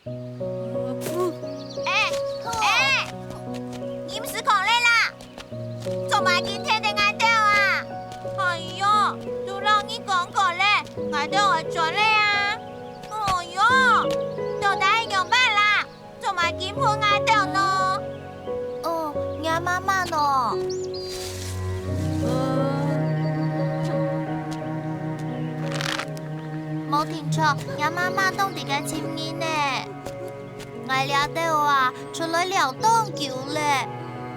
淹死狂你啦！做埋件聽定嗌掉啊！係呀，都讓你講過咧，嗌掉我做咧啊！哎呀，到底係用咩啦？做埋件盤嗌掉呢？哦，俺媽媽呢？冇聽錯，俺媽媽當地嘅前面呢？我了到啊，出來了當久咧，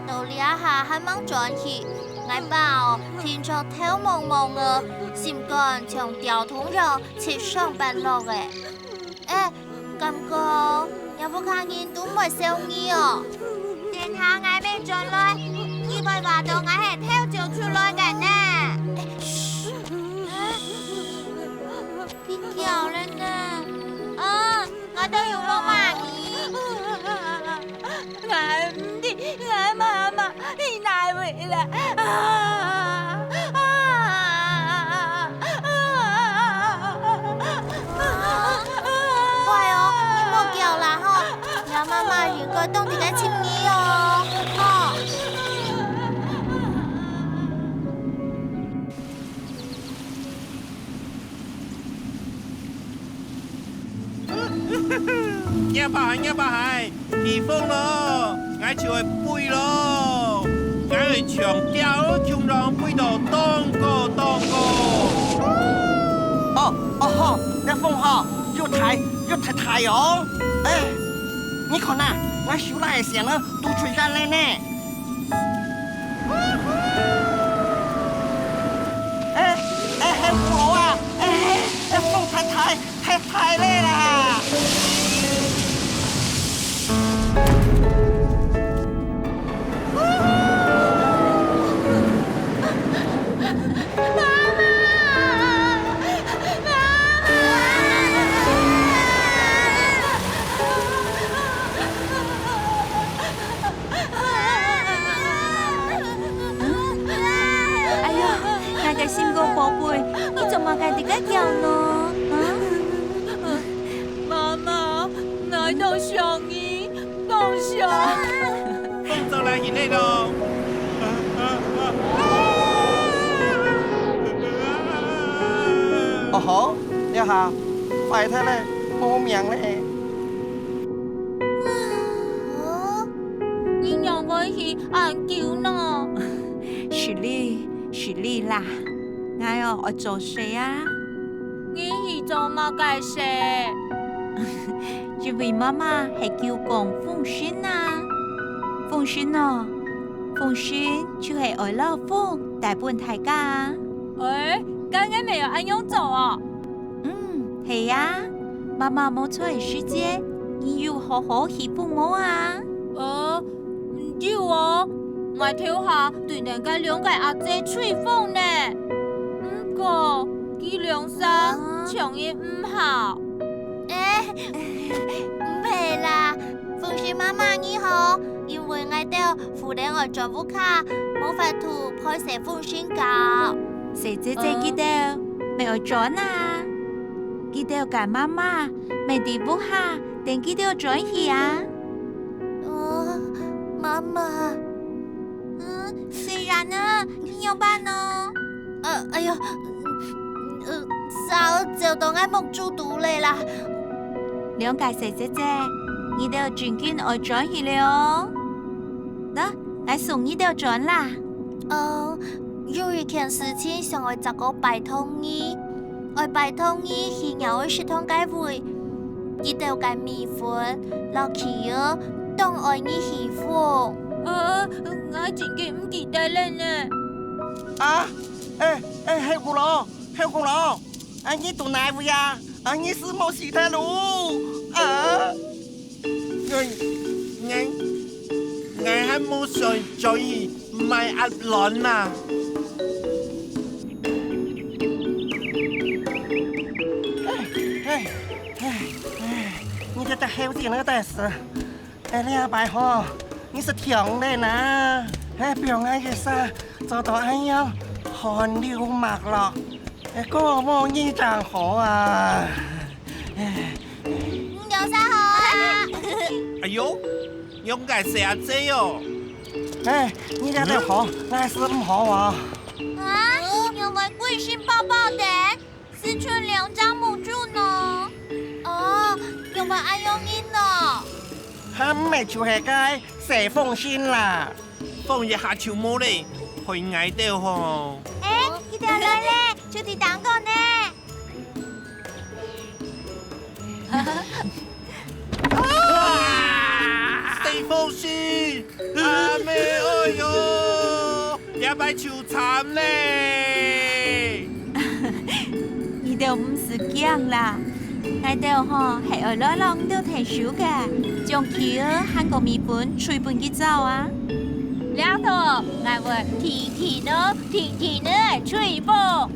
到呢下還忙轉去，我爸哦，聽錯頭蒙蒙啊，心肝從吊桶上切上班落嘅。感覺有冇看見都唔係小意哦？殿下嗌咩做來？以為話到我係偷就出來嘅呢？別叫了呢！我都要落埋你。我唔知，我媽媽你來回來乖哦，你莫叫啦吼，俺媽媽應該當地嘅親意哦，吼。呀爸係，起風咯，我就會飛咯，我會長吊長浪飛到東個。哦，那風哈又太陽，你看呐，我手拉線呢都吹下來呢。我啊，風太累啦。心個寶貝，你做乜嘅點解叫呢？媽媽，我都想你，都想。風就嚟呢度。哦好，你好，快睇咧，冇命咧。你讓我去喊叫呢？雪莉啦。我做誰啊？你係做乜嘅事？因為媽媽係叫講鳳軒啊，鳳軒哦，鳳軒就係愛老鳳大本大家。剛剛沒有按樣做啊？係啊，媽媽冇錯嘅時間，你要好好去父母啊。唔知喎，我跳下對人家兩個阿姐吹風呢。個佢良心腸業唔好，唔係啦，鳳雪媽媽你好，因為我到附近我丈夫卡冇法度開成鳳雪教，誰姐姐記得未有轉啊？記得揀媽媽未地步下，定記得轉去啊？媽媽，雖然呢，你有辦呢？哎呀，sao就當我木豬肚嚟啦？兩屆細姐姐，你都轉經我轉去了。嗱，我送你到轉啦。有一件事情想我找個拜託你，我拜託你去讓我食通解會，記得個米粉，落去哦，當愛你媳婦。我真嘅唔記得了呢。黑咕嚕，你到哪位呀？你是冇洗太路我係冇上嘴，唔係壓輪啊！你這個好點了但是，兩百號，你是聽的呢？不用挨個啥，做到咁樣汗流脈咯，個冇呢張好啊！有啥好啊？哟，勇敢寫下這哦。哎，你俩都好，我是唔好啊。啊，因為貴姓抱抱的4寸2張母豬呢？哦，因為愛用音呢。還沒就係該寫封信啦。放一下條毛咧，去捱到吼。哎，佢條女咧，出啲蛋糕呢？寫封信，阿妹哎呦，也擺手慘咧。伊都唔是驚啦，我哋吼係愛攞浪都提手嘅，將橋喊個米粉吹半佢走啊！兩頭，我會天天呢吹風。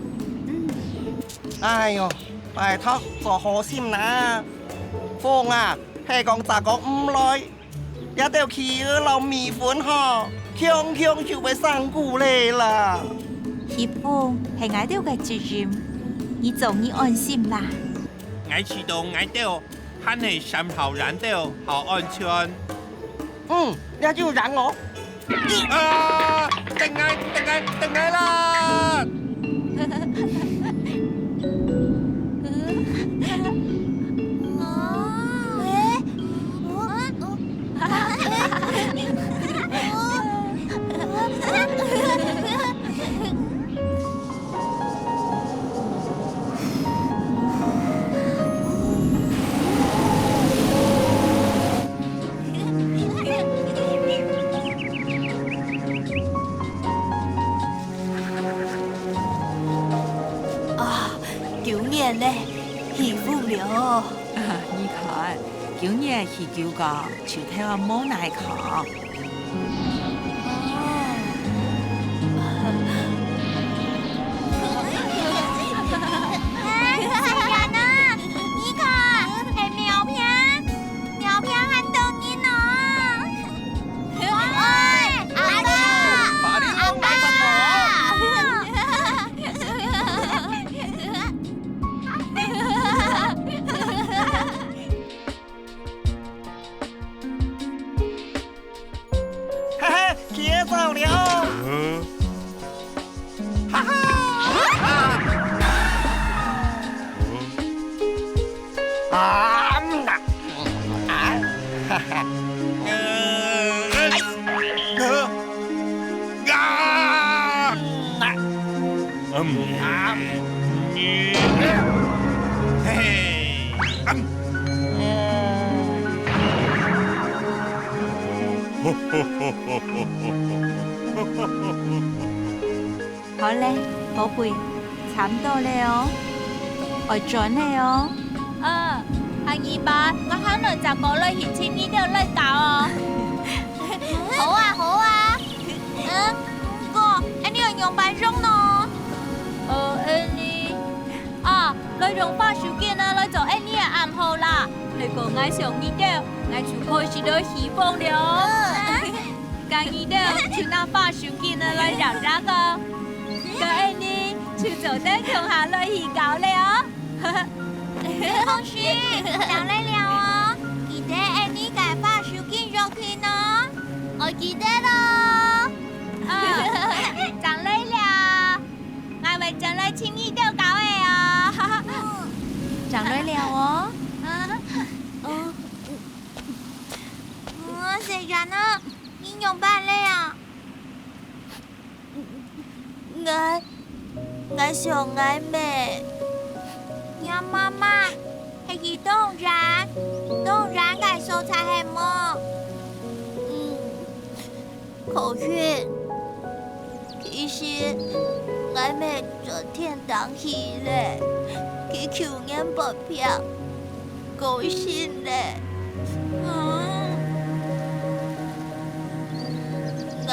哎呦，拜託做好心啦。風啊，係講雜講唔來，一條橋流米粉嗬，強就會生菇嚟啦。協風係我哋嘅責任，伊做你安心啦。我知道捱到，肯係心後燃到，好安全。那就讓我。啊！定嗌啦！呢，幸福了。你看，今年去九個就睇我冇耐考。好嘞，寶貝，差唔多嘞哦，我轉嘞哦。阿姨爸，我可能就過嚟以前呢度嚟搞哦。好啊，好啊。哥，anh đi ở nhóm bài rong nó. Anh đi. Lời rong ba sự kiện lời cho anh đi ăn hồ là. Lời có ngay sống đi đâu, ngay chú khôi chỉ đôi hí phong đó. Càng đi đâu, chú nào ba sự kiện lời rảo ra cơ. Cơ anh đi, chú走tới cùng hạ lời hí cáo lệ ó. Không suy, chẳng lẽ lèo ó. Kỳ tế anh đi cải ba sự kiện rong khi nó. Kỳ tế đó. Chẳng lấy là ngài phải chẳng lấy chim y tiêu cáo ấy à. Chẳng lấy lèo ó. Sẽ rắn á, đi nhóm bạn lên à. Ngài sợ ngài mẹ. Nhà mama, hay gì đông rán ngài sâu xa hèm mơ. 口讯，其实我妹昨天当去咧，去求眼保票，高兴咧。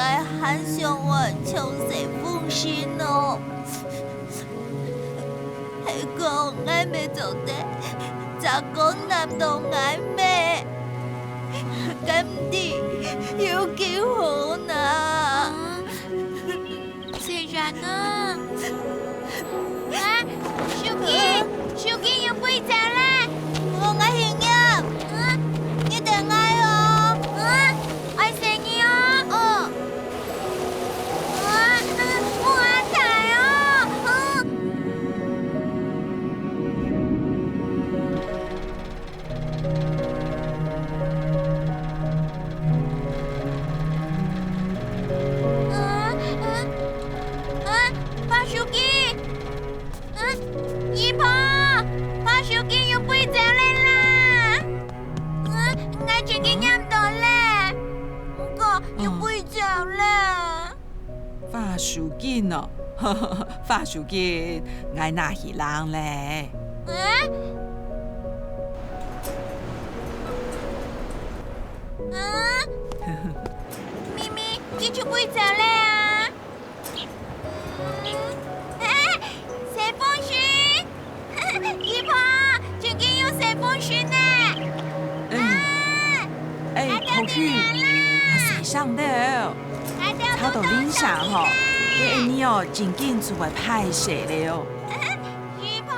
我很想我唱这封信哦，係講我妹做得，就講南到我妹。 咁啲要幾好呐？雖然呢，小堅要背責咧，我係呀，你等我哦。发树紧哦，发树紧，我哪是人咧？咪咪，你出杯走嘞啊？蛇风巡，姨婆，最近有蛇风巡呢。口语，谁上的？操到恁上吼，你哦，真紧就会歹势了哦。姨婆。